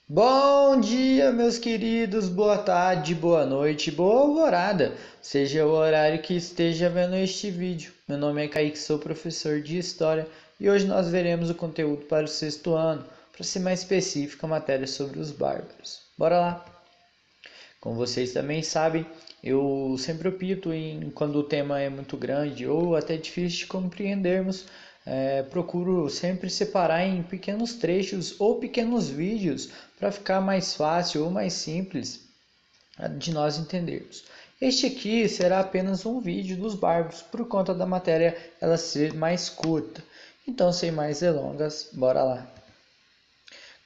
Bom dia, meus queridos, boa tarde, boa noite, boa alvorada, seja o horário que esteja vendo este vídeo. Meu nome é Kaique, sou professor de História e hoje nós veremos o conteúdo para o sexto ano, para ser mais específico, a matéria sobre os bárbaros. Bora lá! Como vocês também sabem, eu sempre opto em quando o tema é muito grande ou até difícil de compreendermos, procuro sempre separar em pequenos trechos ou pequenos vídeos para ficar mais fácil ou mais simples de nós entendermos. Este aqui será apenas um vídeo dos bárbaros por conta da matéria ela ser mais curta. Então, sem mais delongas, bora lá.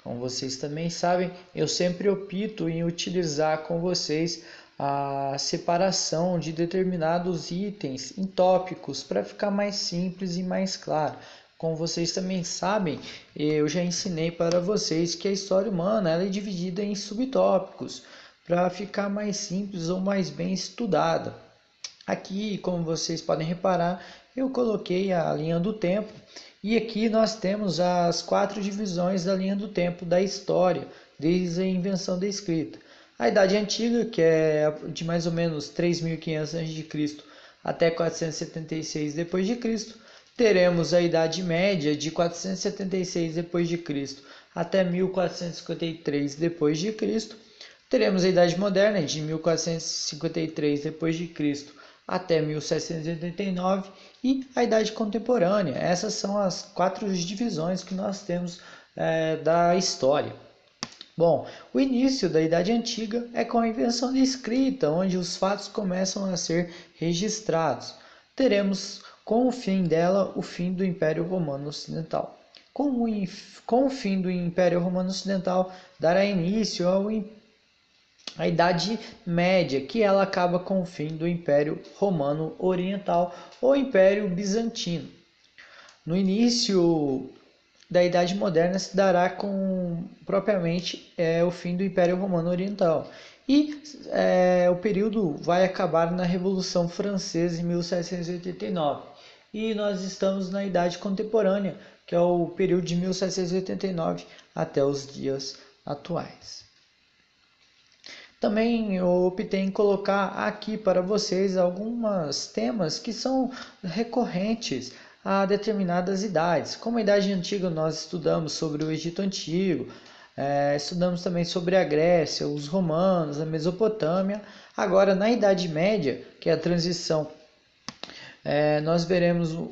Como vocês também sabem, eu sempre opto em utilizar com vocês a separação de determinados itens em tópicos para ficar mais simples e mais claro. Como vocês também sabem, eu já ensinei para vocês que a história humana ela é dividida em subtópicos para ficar mais simples ou mais bem estudada. Aqui, como vocês podem reparar, eu coloquei a linha do tempo e aqui nós temos as 4 divisões da linha do tempo da história, desde a invenção da escrita. A Idade Antiga, que é de mais ou menos 3.500 a.C. até 476 d.C. Teremos a Idade Média de 476 d.C. até 1453 d.C. Teremos a Idade Moderna de 1453 d.C. até 1789 e a Idade Contemporânea. Essas são as 4 divisões que nós temos da história. Bom, o início da Idade Antiga é com a invenção da escrita, onde os fatos começam a ser registrados. Teremos, com o fim dela, o fim do Império Romano Ocidental. Com o fim do Império Romano Ocidental, dará início a Idade Média, que ela acaba com o fim do Império Romano Oriental ou Império Bizantino. No início da Idade Moderna se dará com propriamente o fim do Império Romano Oriental. E o período vai acabar na Revolução Francesa em 1789. E nós estamos na Idade Contemporânea, que é o período de 1789 até os dias atuais. Também eu optei em colocar aqui para vocês alguns temas que são recorrentes a determinadas idades. Como a Idade Antiga nós estudamos sobre o Egito Antigo, estudamos também sobre a Grécia, os romanos, a Mesopotâmia. Agora na Idade Média, que é a transição,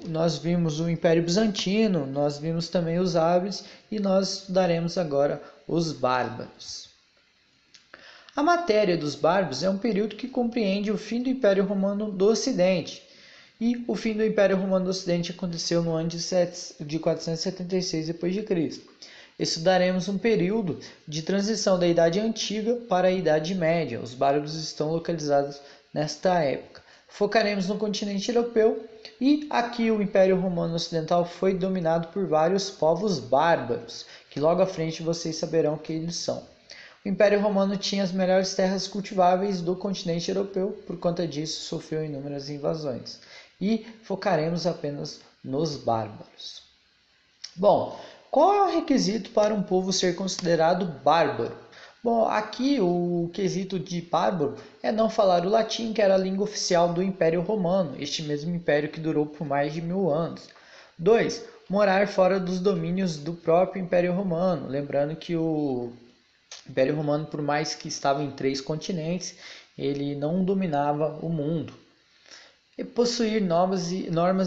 nós vimos o Império Bizantino, nós vimos também os árabes e nós estudaremos agora os bárbaros. A matéria dos bárbaros é um período que compreende o fim do Império Romano do Ocidente. E o fim do Império Romano do Ocidente aconteceu no ano de 476 d.C. Estudaremos um período de transição da Idade Antiga para a Idade Média. Os bárbaros estão localizados nesta época. Focaremos no continente europeu e aqui o Império Romano Ocidental foi dominado por vários povos bárbaros, que logo à frente vocês saberão que eles são. O Império Romano tinha as melhores terras cultiváveis do continente europeu, por conta disso sofreu inúmeras invasões. E focaremos apenas nos bárbaros. Bom, qual é o requisito para um povo ser considerado bárbaro? Bom, aqui o quesito de bárbaro é não falar o latim, que era a língua oficial do Império Romano, este mesmo império que durou por mais de 1000 anos. 2. Morar fora dos domínios do próprio Império Romano, lembrando que o Império Romano, por mais que estava em 3 continentes, ele não dominava o mundo. E possuir normas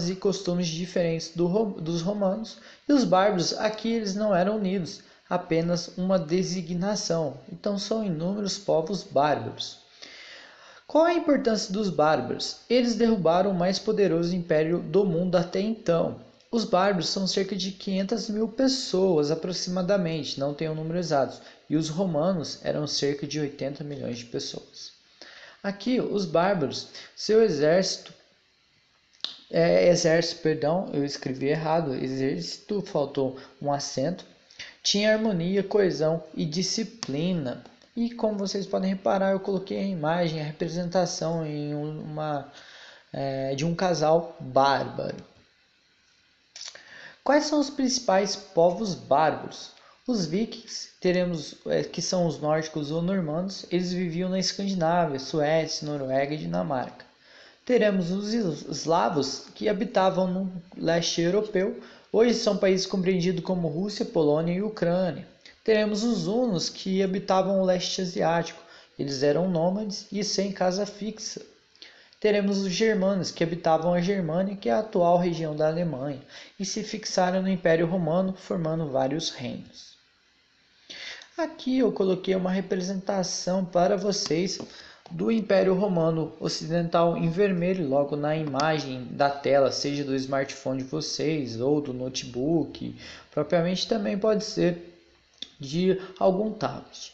e costumes diferentes dos romanos. E os bárbaros, aqui eles não eram unidos, apenas uma designação. Então são inúmeros povos bárbaros. Qual a importância dos bárbaros? Eles derrubaram o mais poderoso império do mundo até então. Os bárbaros são cerca de 500 mil pessoas aproximadamente, não tenho o número exato, e os romanos eram cerca de 80 milhões de pessoas. Aqui, os bárbaros, seu exército, eu escrevi errado, exército, faltou um acento, tinha harmonia, coesão e disciplina. E como vocês podem reparar, eu coloquei a imagem, a representação de um casal bárbaro. Quais são os principais povos bárbaros? Os vikings, teremos que são os nórdicos ou normandos, eles viviam na Escandinávia, Suécia, Noruega e Dinamarca. Teremos os eslavos, que habitavam no leste europeu, hoje são países compreendidos como Rússia, Polônia e Ucrânia. Teremos os hunos, que habitavam o leste asiático, eles eram nômades e sem casa fixa. Teremos os germanos, que habitavam a Germânia, que é a atual região da Alemanha, e se fixaram no Império Romano, formando vários reinos. Aqui eu coloquei uma representação para vocês do Império Romano Ocidental em vermelho, logo na imagem da tela, seja do smartphone de vocês ou do notebook, propriamente também pode ser de algum tablet.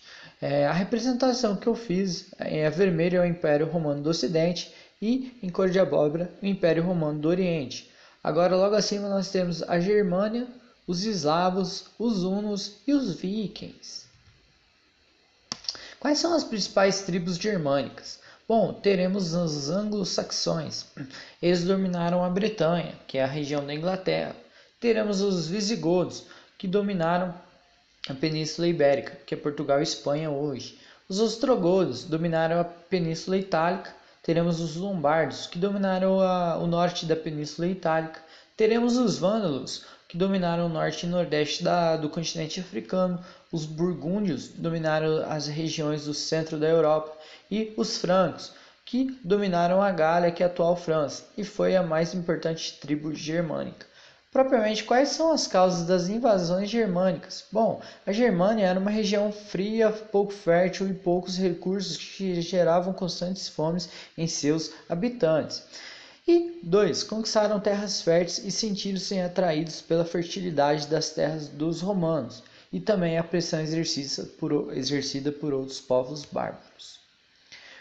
A representação que eu fiz é vermelho é o Império Romano do Ocidente e em cor de abóbora o Império Romano do Oriente. Agora logo acima nós temos a Germânia, os eslavos, os hunos e os vikings. Quais são as principais tribos germânicas? Bom, teremos os anglo-saxões. Eles dominaram a Bretanha, que é a região da Inglaterra. Teremos os visigodos, que dominaram a Península Ibérica, que é Portugal e Espanha hoje. Os ostrogodos dominaram a Península Itálica. Teremos os lombardos, que dominaram o norte da Península Itálica. Teremos os vândalos, que dominaram o norte e nordeste do continente africano. Os burgúndios dominaram as regiões do centro da Europa. E os francos, que dominaram a Gália, que é a atual França, e foi a mais importante tribo germânica. Propriamente, quais são as causas das invasões germânicas? Bom, a Germânia era uma região fria, pouco fértil e poucos recursos que geravam constantes fomes em seus habitantes. E 2. Conquistaram terras férteis e sentiram-se atraídos pela fertilidade das terras dos romanos e também a pressão exercida por outros povos bárbaros.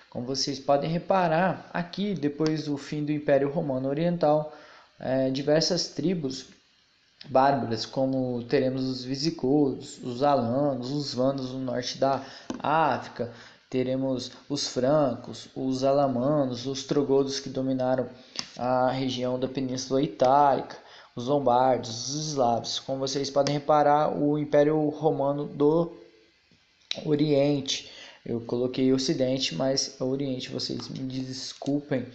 Como vocês podem reparar, aqui, depois do fim do Império Romano Oriental, diversas tribos bárbaras, como teremos os visigodos, os alanos, os vândalos no norte da África, teremos os francos, os alamanos, os ostrogodos que dominaram a região da Península Itálica, os lombardos, os eslavos. Como vocês podem reparar, o Império Romano do Oriente, eu coloquei Ocidente, mas é Oriente, vocês me desculpem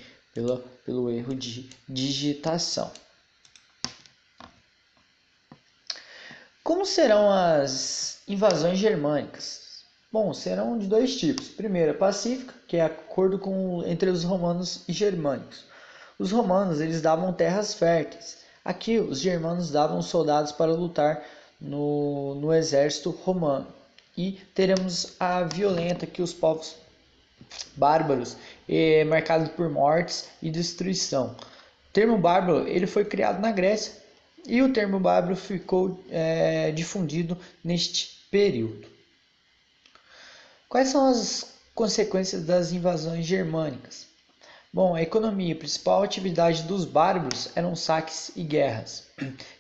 pelo erro de digitação. Como serão as invasões germânicas? Bom, serão de dois tipos. Primeiro, a pacífica, que é acordo entre os romanos e germânicos. Os romanos eles davam terras férteis. Aqui, os germanos davam soldados para lutar no exército romano. E teremos a violenta, que os povos bárbaros, marcado por mortes e destruição. O termo bárbaro ele foi criado na Grécia e o termo bárbaro ficou difundido neste período. Quais são as consequências das invasões germânicas? Bom, a economia, a principal atividade dos bárbaros eram saques e guerras.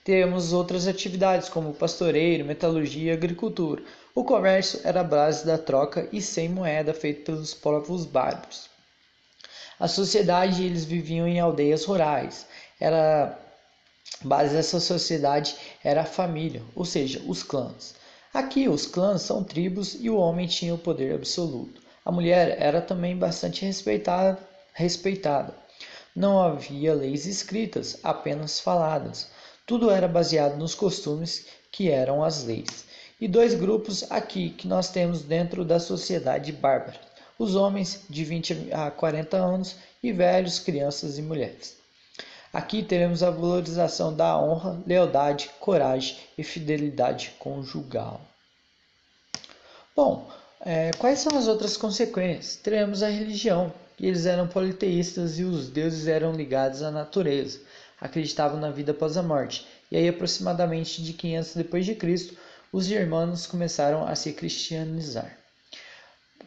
Temos outras atividades como pastoreio, metalurgia e agricultura. O comércio era a base da troca e sem moeda feito pelos povos bárbaros. A sociedade, eles viviam em aldeias rurais. A base dessa sociedade era a família, ou seja, os clãs. Aqui, os clãs são tribos e o homem tinha o poder absoluto. A mulher era também bastante respeitada. Não havia leis escritas, apenas faladas. Tudo era baseado nos costumes que eram as leis. E dois grupos aqui que nós temos dentro da sociedade bárbara. Os homens de 20 a 40 anos e velhos, crianças e mulheres. Aqui teremos a valorização da honra, lealdade, coragem e fidelidade conjugal. Bom, quais são as outras consequências? Teremos a religião. Eles eram politeístas e os deuses eram ligados à natureza. Acreditavam na vida após a morte. E aí, aproximadamente de 500 d.C., os germanos começaram a se cristianizar.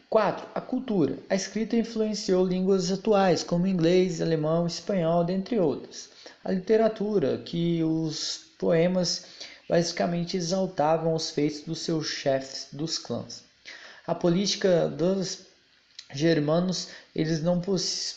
4. A cultura. A escrita influenciou línguas atuais, como inglês, alemão, espanhol, dentre outras. A literatura, que os poemas basicamente exaltavam os feitos dos seus chefes dos clãs. A política dos germanos, eles não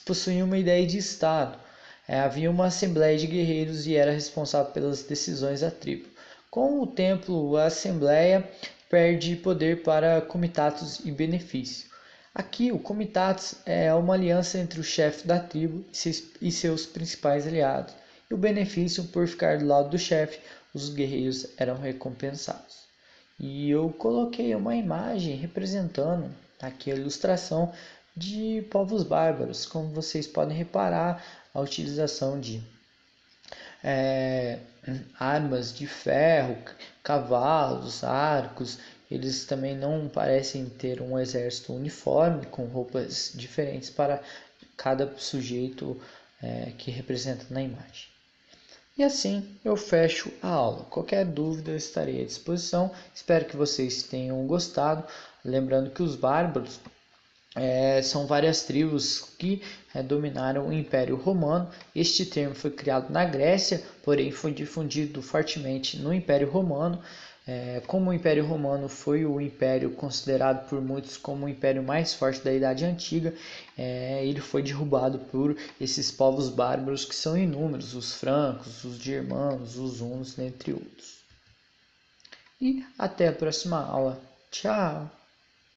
possuíam uma ideia de Estado. Havia uma assembleia de guerreiros e era responsável pelas decisões da tribo. Com o templo, a assembleia perde poder para comitatus e benefício. Aqui, o comitatus é uma aliança entre o chefe da tribo e seus principais aliados. E o benefício, por ficar do lado do chefe, os guerreiros eram recompensados. E eu coloquei uma imagem representando aqui a ilustração de povos bárbaros. Como vocês podem reparar, a utilização de é, armas de ferro, cavalos, arcos. Eles também não parecem ter um exército uniforme, com roupas diferentes para cada sujeito que representa na imagem. E assim eu fecho a aula. Qualquer dúvida estarei à disposição. Espero que vocês tenham gostado. Lembrando que os bárbaros são várias tribos que dominaram o Império Romano. Este termo foi criado na Grécia, porém foi difundido fortemente no Império Romano. Como o Império Romano foi o império considerado por muitos como o império mais forte da Idade Antiga, ele foi derrubado por esses povos bárbaros que são inúmeros, os francos, os germanos, os hunos, entre outros. E até a próxima aula. Tchau!